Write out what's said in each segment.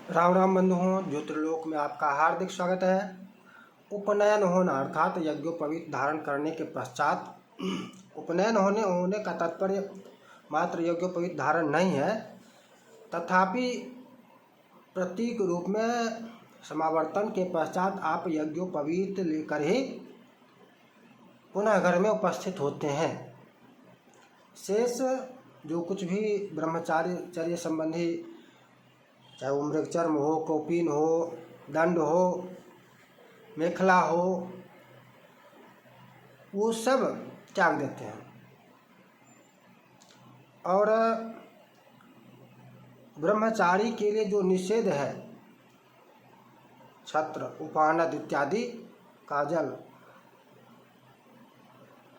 राम राम बंधुओं, ज्योतिर्लोक में आपका हार्दिक स्वागत है। उपनयन होना अर्थात यज्ञोपवीत धारण करने के पश्चात उपनयन होने का तात्पर्य मात्र यज्ञोपवीत धारण नहीं है, तथापि प्रतीक रूप में समावर्तन के पश्चात आप यज्ञोपवीत लेकर ही पुनः घर में उपस्थित होते हैं। शेष जो कुछ भी ब्रह्मचर्य संबंधी, चाहे वो मृगचर्म हो, कौपीन हो, दंड हो, मेखला हो, वो सब त्याग देते हैं। और ब्रह्मचारी के लिए जो निषेध है, छत्र, उपानद इत्यादि, काजल,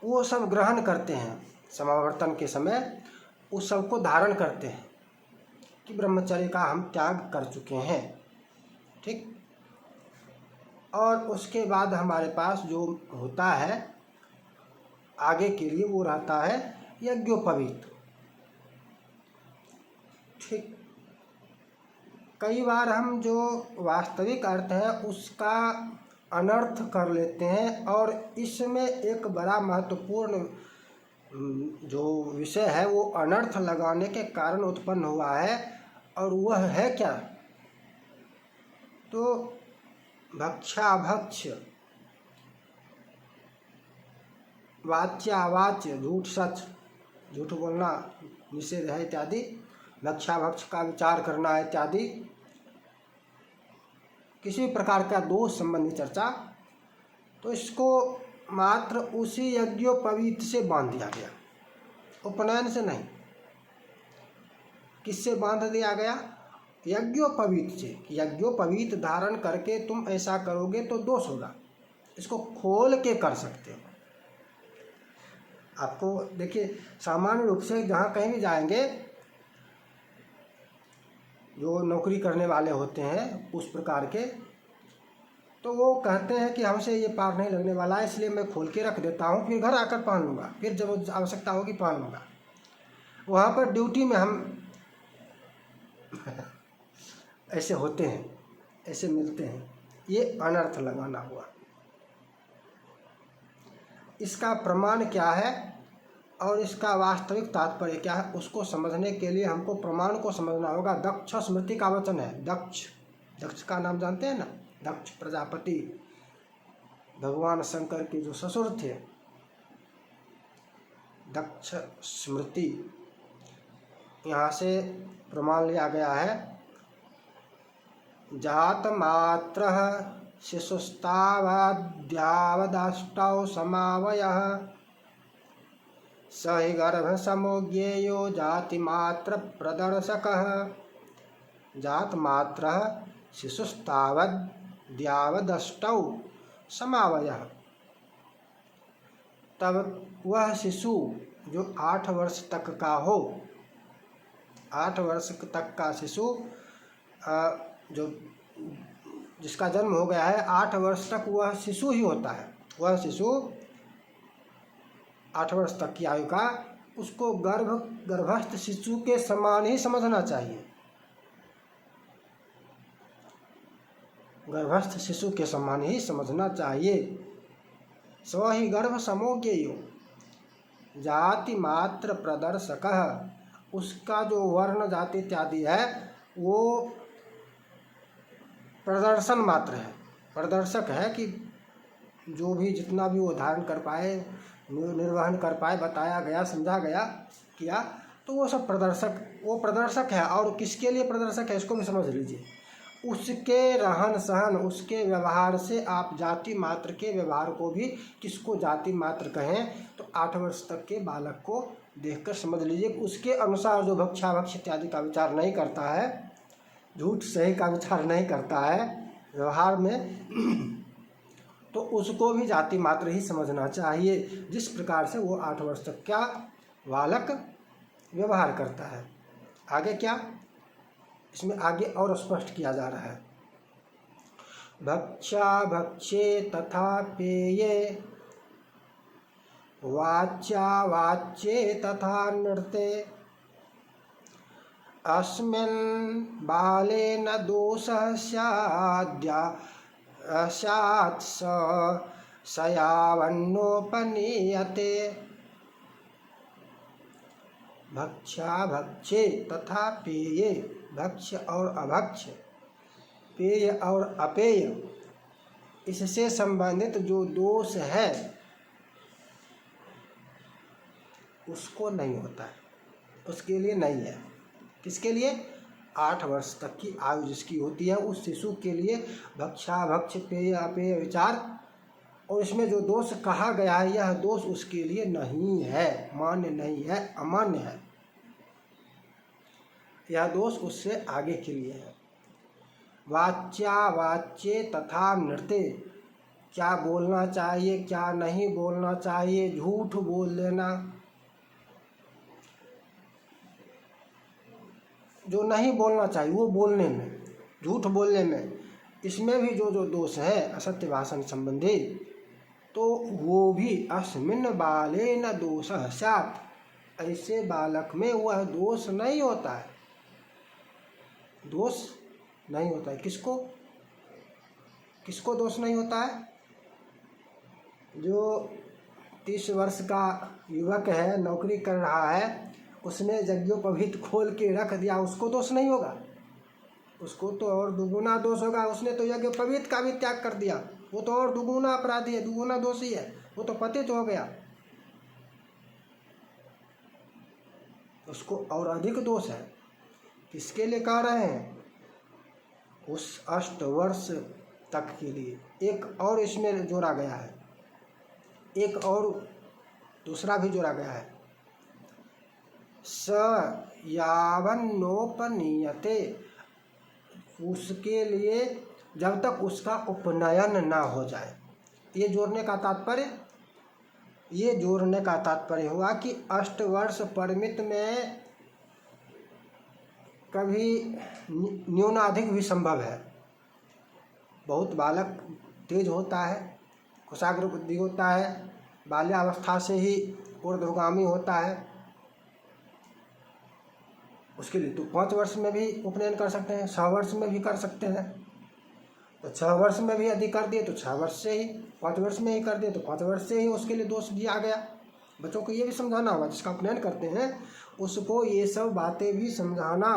वो सब ग्रहण करते हैं। समावर्तन के समय उस सब को धारण करते हैं कि ब्रह्मचर्य का हम त्याग कर चुके हैं। ठीक। और उसके बाद हमारे पास जो होता है आगे के लिए, वो रहता है यज्ञोपवीत। ठीक। कई बार हम जो वास्तविक अर्थ है उसका अनर्थ कर लेते हैं, और इसमें एक बड़ा महत्वपूर्ण जो विषय है वो अनर्थ लगाने के कारण उत्पन्न हुआ है। और वह है क्या? तो भक्षाभक्ष, वाच्यावाच्य, झूठ सच, झूठ बोलना निषेध है इत्यादि, भक्षाभक्ष का विचार करना इत्यादि, किसी भी प्रकार का दोष संबंधी चर्चा, तो इसको मात्र उसी यज्ञोपवीत से बांध दिया गया, उपनयन से नहीं। किससे बांध दिया गया? यज्ञोपवीत से। यज्ञोपवीत धारण करके तुम ऐसा करोगे तो दोष होगा, इसको खोल के कर सकते हो। आपको देखिए, सामान्य रूप से जहाँ कहीं भी जाएंगे, जो नौकरी करने वाले होते हैं उस प्रकार के, तो वो कहते हैं कि हमसे ये पार नहीं लगने वाला है, इसलिए मैं खोल के रख देता हूँ, फिर घर आकर पहन लूँगा, फिर जब आवश्यकता होगी पहन लूँगा। वहाँ पर ड्यूटी में हम ऐसे होते हैं, ऐसे मिलते हैं। ये अनर्थ लगाना हुआ। इसका प्रमाण क्या है और इसका वास्तविक तात्पर्य क्या है, उसको समझने के लिए हमको प्रमाण को समझना होगा। दक्ष स्मृति का वचन है। दक्ष का नाम जानते हैं ना? दक्ष प्रजापति भगवान शंकर के जो ससुर थे, दक्ष स्मृति, यहाँ से प्रमाण लिया गया है। जात मात्र शिशुस्तावद्यावदष्टौ समावयः स हि गर्भ समोज्ञेयो जाति मात्र प्रदर्शकः। जात मात्र शिशुस्तावद्यावदष्टौ समावयः। तब वह शिशु जो 8 वर्ष तक का हो, 8 वर्ष तक का शिशु जो जिसका जन्म हो गया है, 8 वर्ष तक वह शिशु ही होता है। वह शिशु 8 वर्ष तक की आयु का, उसको गर्भस्थ शिशु के समान ही समझना चाहिए। गर्भस्थ शिशु के समान ही समझना चाहिए। स्व ही गर्भ समोज्ञेयो जाति मात्र प्रदर्शकः। उसका जो वर्ण जाति इत्यादि है वो प्रदर्शन मात्र है, प्रदर्शक है, कि जो भी जितना भी वो धारण कर पाए, निर्वहन कर पाए, बताया गया, समझा गया, किया, तो वो सब प्रदर्शक है। और किसके लिए प्रदर्शक है इसको भी समझ लीजिए। उसके रहन सहन, उसके व्यवहार से आप जाति मात्र के व्यवहार को भी, किसको जाति मात्र कहें, तो 8 वर्ष तक के बालक को देखकर समझ लीजिए कि उसके अनुसार जो भक्षाभक्ष इत्यादि का विचार नहीं करता है, झूठ सही का विचार नहीं करता है व्यवहार में, तो उसको भी जाति मात्र ही समझना चाहिए, जिस प्रकार से वो 8 वर्ष तक का बालक व्यवहार करता है। आगे क्या, इसमें आगे और स्पष्ट किया जा रहा है। भक्षा भक्षे तथा पेये वाच्या वाच्ये तथा नृत्ये अस्मिन् बालेन दोषः स्यात् स यावन्नोपनीयते। भक्ष्याभक्ष्ये तथा पेये, भक्ष्य और अभक्ष्य, पेय और अपेय, इससे संबंधित जो दोष है उसको नहीं होता है, उसके लिए नहीं है। किसके लिए? 8 वर्ष तक की आयु जिसकी होती है उस शिशु के लिए भक्ष्याभक्ष्य पेय अपेय विचार, और इसमें जो दोष कहा गया है यह दोष उसके लिए नहीं है, मान्य नहीं है, अमान्य है। यह दोष उससे आगे के लिए है। वाच्यावाच्ये तथा नृत्य, क्या बोलना चाहिए क्या नहीं बोलना चाहिए, झूठ बोल देना, जो नहीं बोलना चाहिए वो बोलने में, झूठ बोलने में, इसमें भी जो दोष है असत्य भाषण संबंधी, तो वो भी अस्मिन् बालेन दोषः स्यात्, ऐसे बालक में वह दोष नहीं होता है, दोष नहीं होता है। किसको दोष नहीं होता है? जो 30 वर्ष का युवक है, नौकरी कर रहा है, उसने यज्ञोपवीत खोल के रख दिया, उसको दोष नहीं होगा? उसको तो और दुगुना दोष होगा, उसने तो यज्ञोपवीत का भी त्याग कर दिया, वो तो और दुगुना अपराधी है, दुगुना दोषी है, वो तो पतित हो गया, उसको और अधिक दोष है। किसके लिए कह रहे हैं? उस 8 वर्ष तक के लिए। एक और इसमें जोड़ा गया है, एक और दूसरा भी जोड़ा गया है, स यावन्नोपनीयते, उसके लिए जब तक उसका उपनयन ना हो जाए। ये जोड़ने का तात्पर्य हुआ कि 8 वर्ष परिमित में कभी न्यूनाधिक भी संभव है। बहुत बालक तेज होता है, कुशाग्र बुद्धि होता है, बाल्यावस्था से ही ऊर्ध्वगामी होता है, उसके लिए तो 5 वर्ष में भी उपनयन कर सकते हैं, 6 वर्ष में भी कर सकते हैं। तो 6 वर्ष में भी यदि कर दिए तो 6 वर्ष से ही, 5 वर्ष में ही कर दिए तो 5 वर्ष से ही उसके लिए दोष भी आ गया। बच्चों को ये भी समझाना होगा, जिसका उपनयन करते हैं उसको ये सब बातें भी समझाना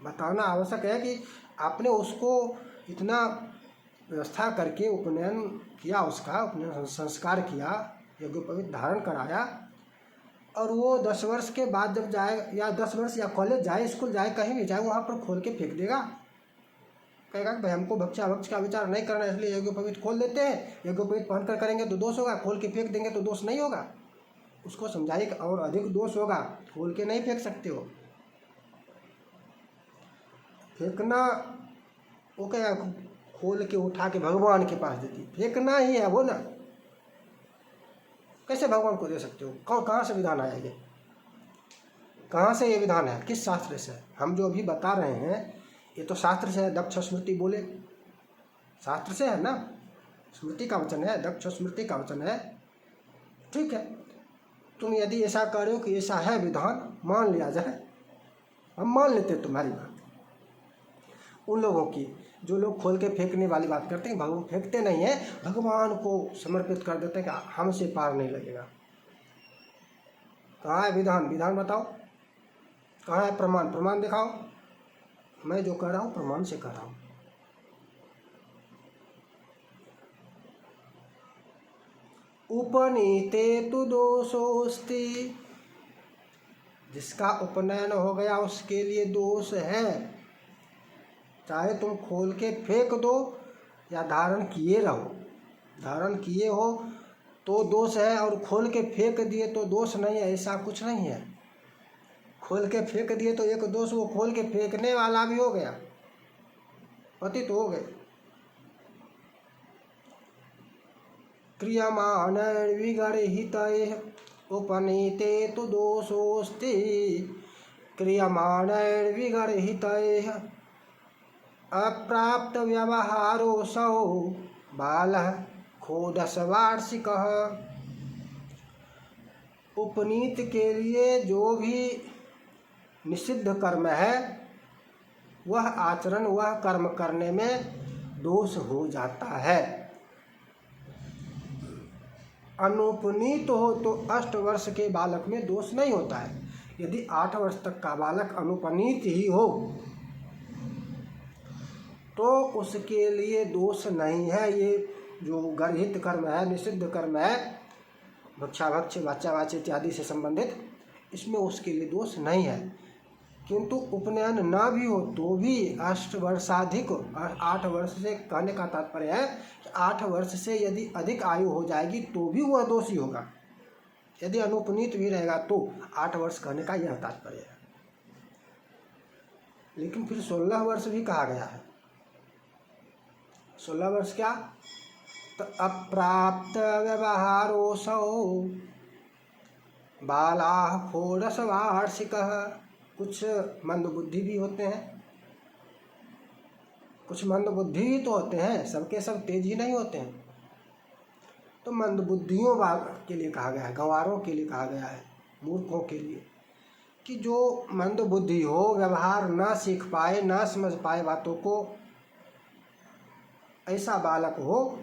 बताना आवश्यक है कि आपने उसको इतना व्यवस्था करके उपनयन किया, उसका उपनयन संस्कार किया, यज्ञोपवीत धारण कराया, और वो 10 वर्ष के बाद जब जाए, या 10 वर्ष या कॉलेज जाए, स्कूल जाए, कहीं भी जाए, वहाँ पर खोल के फेंक देगा, कहेगा कि भाई हमको भक्ष्याभक्ष्य का विचार नहीं करना, इसलिए यज्ञोपवीत खोल देते हैं, यज्ञोपवीत पहन कर करेंगे तो दोष होगा, खोल के फेंक देंगे तो दोष नहीं होगा। उसको समझाइए कि और अधिक दोष होगा, खोल के नहीं फेंक सकते हो। फेंकना वो क्या, खोल के उठा के भगवान के पास देती, फेंकना ही है वो ना, कैसे भगवान को दे सकते हो? कहाँ से विधान आया ये? कहाँ से ये विधान है? किस शास्त्र से? हम जो अभी बता रहे हैं ये तो शास्त्र से है, दक्ष स्मृति बोले, शास्त्र से है ना, स्मृति का वचन है, दक्ष स्मृति का वचन है। ठीक है, तुम यदि ऐसा कह रहे हो कि ऐसा है विधान, मान लिया जाए, हम मान लेते तुम्हारी बात। उन लोगों की जो लोग खोल के फेंकने वाली बात करते हैं, भगवान फेंकते नहीं है, भगवान को समर्पित कर देते हैं कि हमसे पार नहीं लगेगा। कहाँ है विधान? विधान बताओ, कहाँ है प्रमाण? प्रमाण दिखाओ। मैं जो कह रहा हूँ प्रमाण से कह रहा हूँ। उपनीते तु दोषोस्ति, जिसका उपनयन हो गया उसके लिए दोष है, चाहे तुम खोल के फेंक दो या धारण किए रहो। धारण किए हो तो दोष है, और खोल के फेंक दिए तो दोष नहीं है, ऐसा कुछ नहीं है। खोल के फेंक दिए तो एक दोष वो खोल के फेंकने वाला भी हो गया, पतित हो गए। क्रियमाण विगर्हितैः उपनीते तु दोषोऽस्ति, क्रियमाण विगर्हितैः अप्राप्त व्यवहारोऽसौ बालः षोडश वार्षिकः। उपनीत के लिए जो भी निषिद्ध कर्म है वह आचरण, वह कर्म करने में दोष हो जाता है। अनुपनीत हो तो 8 वर्ष के बालक में दोष नहीं होता है। यदि 8 वर्ष तक का बालक अनुपनीत ही हो तो उसके लिए दोष नहीं है। ये जो गर्हित कर्म है, निषिद्ध कर्म है, भक्षाभक्ष वाच्यावाच इत्यादि से संबंधित, इसमें उसके लिए दोष नहीं है। किंतु उपनयन ना भी हो तो भी 8 वर्षाधिक, 8 वर्ष से कहने का तात्पर्य है कि 8 वर्ष से यदि अधिक आयु हो जाएगी तो भी वह दोषी होगा। यदि अनुपनीत भी रहेगा तो 8 वर्ष कहने का यह तात्पर्य है। लेकिन फिर 16 वर्ष भी कहा गया है। 16 वर्ष क्या? तो अप्राप्त व्यवहारोऽसौ बालाः षोडश वार्षिकः। कुछ मंदबुद्धि भी होते हैं, कुछ मंदबुद्धि ही तो होते हैं, सबके सब तेज ही नहीं होते हैं। तो मंदबुद्धियों के लिए कहा गया है, गंवारों के लिए कहा गया है, मूर्खों के लिए, कि जो मंदबुद्धि हो, व्यवहार ना सीख पाए, ना समझ पाए बातों को, ऐसा बालक हो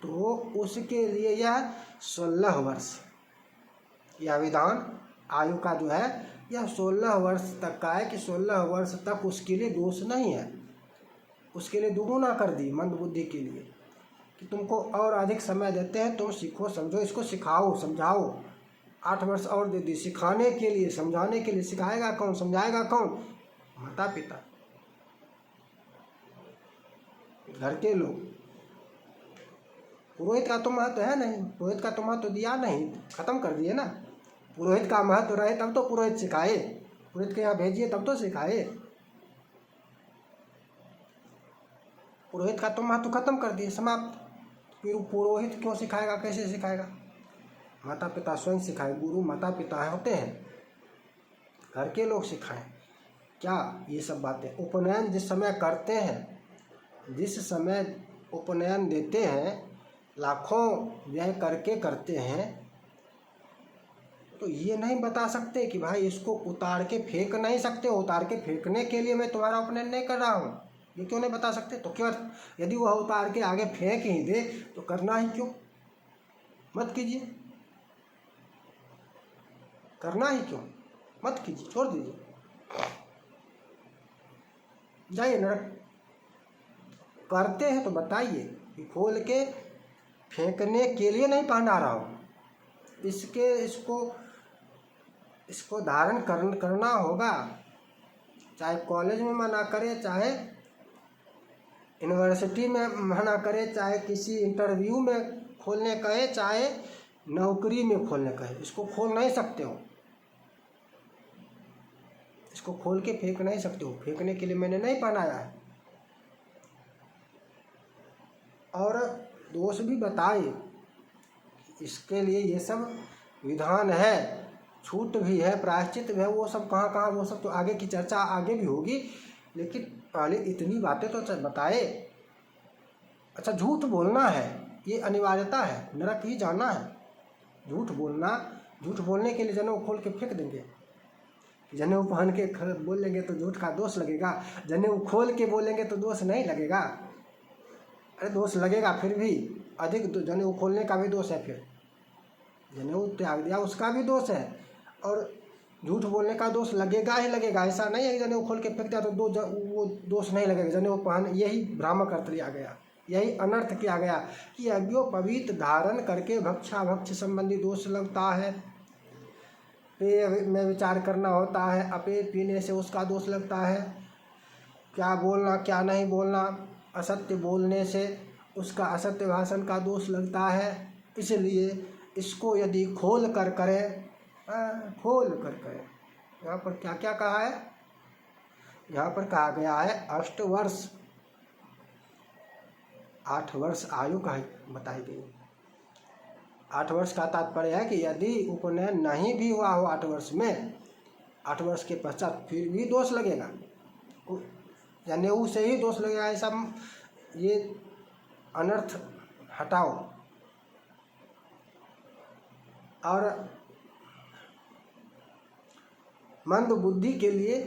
तो उसके लिए यह 16 वर्ष, यह विधान आयु का जो है यह 16 वर्ष तक का है कि 16 वर्ष तक उसके लिए दोष नहीं है। उसके लिए दुगुना कर दी मंदबुद्धि के लिए कि तुमको और अधिक समय देते हैं, तुम सीखो समझो, इसको सिखाओ समझाओ। 8 वर्ष और दे दी सिखाने के लिए, समझाने के लिए। सिखाएगा कौन, समझाएगा कौन? माता पिता, घर के लोग। पुरोहित का तो महत्व है नहीं, पुरोहित का तो महत्व दिया नहीं, खत्म कर दिए ना। पुरोहित का महत्व रहे तब तो पुरोहित सिखाए, पुरोहित के यहाँ भेजिए तब तो सिखाए। पुरोहित का तो महत्व खत्म कर दिए, समाप्त। फिर पुरोहित क्यों सिखाएगा, कैसे सिखाएगा? माता पिता स्वयं सिखाए, गुरु माता पिता होते हैं, घर के लोग सिखाएं। क्या ये सब बातें उपनयन जिस समय करते हैं, जिस समय उपनयन देते हैं, लाखों व्यय करके करते हैं, तो ये नहीं बता सकते कि भाई इसको उतार के फेंक नहीं सकते। उतार के फेंकने के लिए मैं तुम्हारा उपनयन नहीं कर रहा हूँ, ये क्यों नहीं बता सकते? तो क्यों, यदि वह उतार के आगे फेंक ही दे तो करना ही क्यों? मत कीजिए, करना ही क्यों? मत कीजिए, छोड़ दीजिए, जाइए नरक। करते हैं तो बताइए कि खोल के फेंकने के लिए नहीं पहना रहा हूँ, इसको धारण करना होगा। चाहे कॉलेज में मना करे, चाहे यूनिवर्सिटी में मना करे, चाहे किसी इंटरव्यू में खोलने कहे, चाहे नौकरी में खोलने कहे, इसको खोल नहीं सकते हो, इसको खोल के फेंक नहीं सकते हो। फेंकने के लिए मैंने नहीं पहनाया है। और दोष भी बताए, इसके लिए ये सब विधान है, छूट भी है, प्रायश्चित भी है। वो सब कहाँ वो सब तो आगे की चर्चा आगे भी होगी, लेकिन पहले इतनी बातें तो बताए। अच्छा, झूठ बोलना है, ये अनिवार्यता है, नरक ही जाना है। झूठ बोलना, झूठ बोलने के लिए जनेऊ खोल के फेंक देंगे, जनेऊ पहन के बोलेंगे तो झूठ का दोष लगेगा, जनेऊ खोल के बोलेंगे तो दोष नहीं लगेगा। अरे दोष लगेगा, फिर भी अधिक जनेऊ खोलने का भी दोष है, फिर जनेऊ त्याग दिया उसका भी दोष है, और झूठ बोलने का दोष लगेगा ही लगेगा। ऐसा नहीं है कि जनेऊ खोल के फेंक दिया तो वो दोष नहीं लगेगा। जनेऊ पहन, यही भ्रामक अर्थ लिया गया, यही अनर्थ किया गया कि यज्ञोपवीत धारण करके भक्षाभक्ष संबंधी दोष लगता है। पेय में विचार करना होता है, अपेय पीने से उसका दोष लगता है। क्या बोलना क्या नहीं बोलना, असत्य बोलने से उसका असत्य भाषण का दोष लगता है। इसलिए इसको यदि खोल कर करें, खोल कर करें। यहाँ पर क्या क्या कहा है? यहाँ पर कहा गया है 8 वर्ष, 8 वर्ष आयु का बताई गई। 8 वर्ष का तात्पर्य है कि यदि उपनयन नहीं भी हुआ हो 8 वर्ष में, 8 वर्ष के पश्चात फिर भी दोष लगेगा, जनेऊ से ही दोष लगेगा। ऐसा ये अनर्थ हटाओ। और मंद बुद्धि के लिए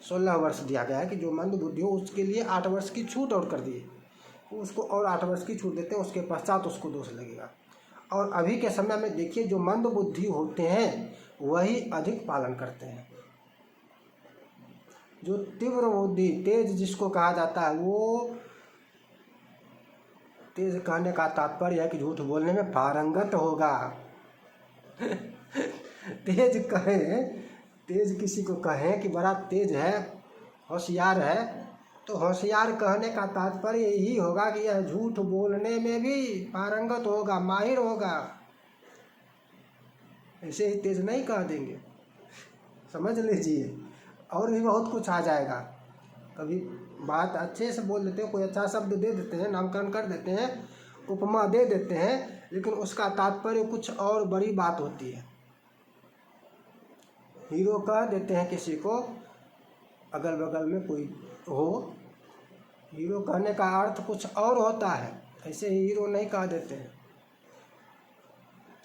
16 वर्ष दिया गया है कि जो मंद बुद्धि हो उसके लिए 8 वर्ष की छूट और कर दिए, उसको और 8 वर्ष की छूट देते हैं, उसके पश्चात उसको दोष लगेगा। और अभी के समय में देखिए जो मंद बुद्धि होते हैं वही अधिक पालन करते हैं। जो तीव्र बुद्धि तेज जिसको कहा जाता है, वो तेज कहने का तात्पर्य है कि झूठ बोलने में पारंगत होगा। तेज कहें, तेज किसी को कहें कि बड़ा तेज है, होशियार है, तो होशियार कहने का तात्पर्य यही होगा कि यह झूठ बोलने में भी पारंगत होगा, माहिर होगा। ऐसे ही तेज नहीं कह देंगे, समझ लीजिए। और भी बहुत कुछ आ जाएगा। कभी बात अच्छे से बोल देते हैं, कोई अच्छा शब्द दे देते हैं, नामकरण कर देते हैं, उपमा दे देते हैं, लेकिन उसका तात्पर्य कुछ और बड़ी बात होती है। हीरो कह देते हैं किसी को, अगल बगल में कोई हो, हीरो कहने का अर्थ कुछ और होता है, ऐसे ही हीरो नहीं कह देते हैं।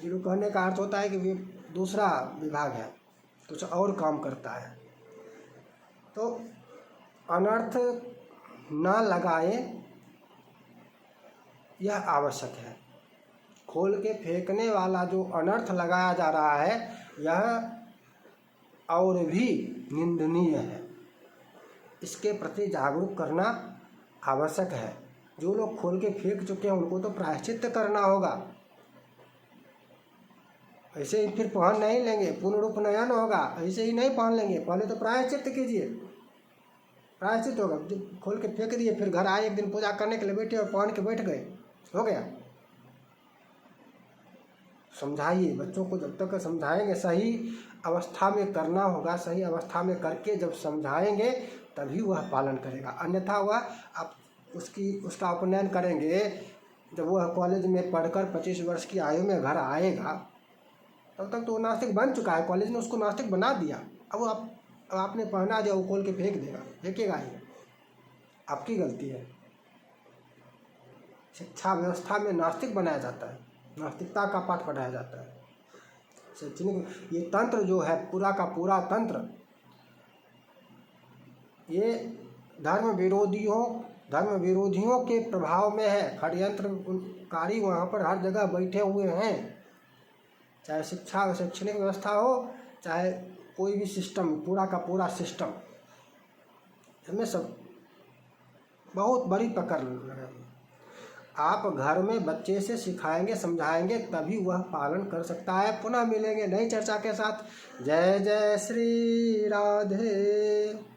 हीरो कहने का अर्थ होता है कि वे दूसरा विभाग है, कुछ और काम करता है। तो अनर्थ न लगाए यह आवश्यक है। खोल के फेंकने वाला जो अनर्थ लगाया जा रहा है यह और भी निंदनीय है। इसके प्रति जागरूक करना आवश्यक है। जो लोग खोल के फेंक चुके हैं उनको तो प्रायश्चित करना होगा। ऐसे ही फिर पहन नहीं लेंगे, पूर्ण रूप नयन होगा, ऐसे ही नहीं पहन लेंगे। पहले तो प्रायश्चित कीजिए, प्रायश्चित होगा। जब खोल के फेंक दिए, फिर घर आए, एक दिन पूजा करने के लिए बैठे और पहन के बैठ गए, हो गया। समझाइए बच्चों को, जब तक समझाएंगे सही अवस्था में करना होगा, सही अवस्था में करके जब समझाएंगे तभी वह पालन करेगा। अन्यथा वह आप उसका उपनयन करेंगे, जब वह कॉलेज में पढ़कर 25 वर्ष की आयु में घर आएगा तब तक तो वो नास्तिक बन चुका है। कॉलेज ने उसको नास्तिक बना दिया। अब आपने पहना दिया, वो खोल के फेंक देगा, फेंकेगा ही, आपकी गलती है। शिक्षा व्यवस्था में नास्तिक बनाया जाता है, नास्तिकता का पाठ पढ़ाया जाता है। शैक्षणिक ये तंत्र जो है, पूरा का पूरा तंत्र, ये धर्म विरोधियों के प्रभाव में है। षड्यंत्रकारी वहाँ पर हर जगह बैठे हुए हैं। चाहे शिक्षा शैक्षणिक व्यवस्था हो, चाहे कोई भी सिस्टम, पूरा का पूरा सिस्टम, इसमें सब बहुत बड़ी पकड़ लगे। आप घर में बच्चे से सिखाएंगे, समझाएंगे, तभी वह पालन कर सकता है। पुनः मिलेंगे नई चर्चा के साथ। जय जय श्री राधे।